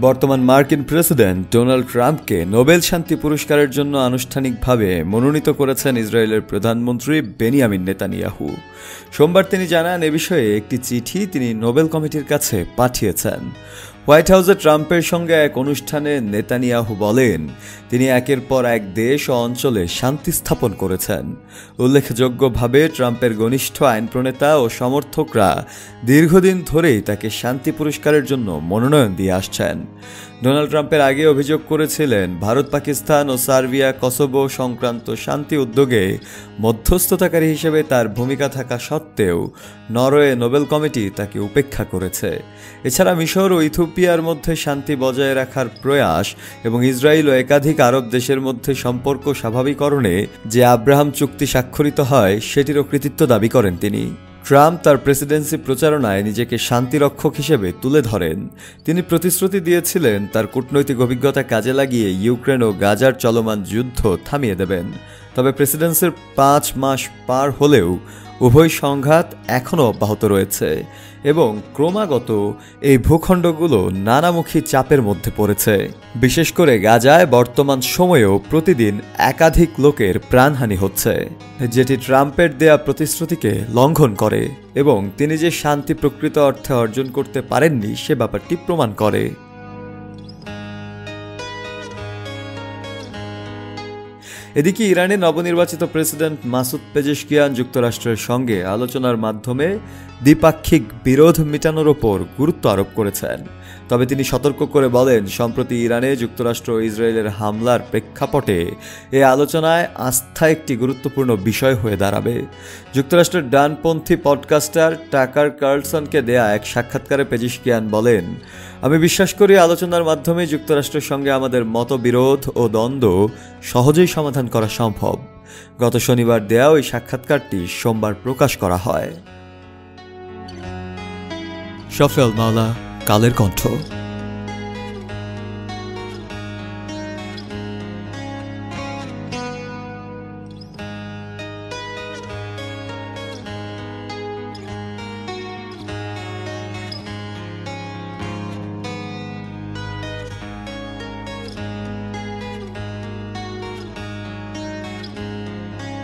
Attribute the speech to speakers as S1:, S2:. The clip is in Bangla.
S1: বর্তমান মার্কিন প্রেসিডেন্ট ডোনাল্ড ট্রাম্পকে নোবেল শান্তি পুরস্কারের জন্য আনুষ্ঠানিকভাবে মনোনীত করেছেন ইসরায়েলের প্রধানমন্ত্রী বেনিয়ামিন নেতানিয়াহু। সোমবার তিনি জানান, এ বিষয়ে একটি চিঠি তিনি নোবেল কমিটির কাছে পাঠিয়েছেন। হোয়াইট হাউসে ট্রাম্পের সঙ্গে এক অনুষ্ঠানে নেতানিয়াহু বলেন, তিনি একের পর এক দেশ ও অঞ্চলে শান্তি স্থাপন করেছেন। উল্লেখযোগ্যভাবে ট্রাম্পের ঘনিষ্ঠ আইন প্রণেতা ও সমর্থকরা দীর্ঘদিন ধরেই তাকে শান্তি পুরস্কারের জন্য মনোনয়ন দিয়ে আসছেন। ডোনাল্ড ট্রাম্পের আগে অভিযোগ করেছিলেন, ভারত, পাকিস্তান ও সার্বিয়া কসোভো সংক্রান্ত শান্তি উদ্যোগে মধ্যস্থতাকারী হিসেবে তার ভূমিকা থাকা সত্ত্বেও নরওয়ে নোবেল কমিটি তাকে উপেক্ষা করেছে। এছাড়া মিশর ও ইথিওপিয়ার মধ্যে শান্তি বজায় রাখার প্রয়াস এবং ইসরায়েল ও একাধিক আরব দেশের মধ্যে সম্পর্ক স্বাভাবিকরণে যে আব্রাহাম চুক্তি স্বাক্ষরিত হয় সেটিরও কৃতিত্ব দাবি করেন তিনি। ট্রাম্প তার প্রেসিডেন্সি প্রচারণায় নিজেকে শান্তিরক্ষক হিসেবে তুলে ধরেন। তিনি প্রতিশ্রুতি দিয়েছিলেন তার কূটনৈতিক অভিজ্ঞতা কাজে লাগিয়ে ইউক্রেন ও গাজার চলমান যুদ্ধ থামিয়ে দেবেন। তবে প্রেসিডেন্সির 5 মাস পার হলেও উভয় সংঘাত এখনও অব্যাহত রয়েছে এবং ক্রমাগত এই ভূখণ্ডগুলো নানামুখী চাপের মধ্যে পড়েছে। বিশেষ করে গাজায় বর্তমান সময়েও প্রতিদিন একাধিক লোকের প্রাণহানি হচ্ছে, যেটি ট্রাম্পের দেয়া প্রতিশ্রুতিকে লঙ্ঘন করে এবং তিনি যে শান্তি প্রকৃত অর্থে অর্জন করতে পারেননি সে ব্যাপারটি প্রমাণ করে। এদিকে ইরানের নবনির্বাচিত প্রেসিডেন্ট মাসুদ পেজেশকিয়ান যুক্তরাষ্ট্রের সঙ্গে আলোচনার মাধ্যমে দ্বিপাক্ষিক বিরোধ মেটানোর ওপর গুরুত্ব আরোপ করেছেন। তবে তিনি সতর্ক করে বলেন, সম্প্রতি ইরানে যুক্তরাষ্ট্র ও ইসরায়েলের হামলার প্রেক্ষাপটে এই আলোচনায় আস্থা একটি গুরুত্বপূর্ণ বিষয় হয়ে দাঁড়াবে। যুক্তরাষ্ট্রের ডানপন্থী পডকাস্টার টাকার কার্লসনকে দেয়া এক সাক্ষাৎকারে পেজেশকিয়ান বলেন, আমি বিশ্বাস করি আলোচনার মাধ্যমে যুক্তরাষ্ট্রের সঙ্গে আমাদের মতবিরোধ ও দ্বন্দ্ব সহজেই সমাধান করা সম্ভব। গত শনিবার দেয়া ওই সাক্ষাৎকারটি সোমবার প্রকাশ করা হয়। শফেল মাওলা, কালের কণ্ঠ।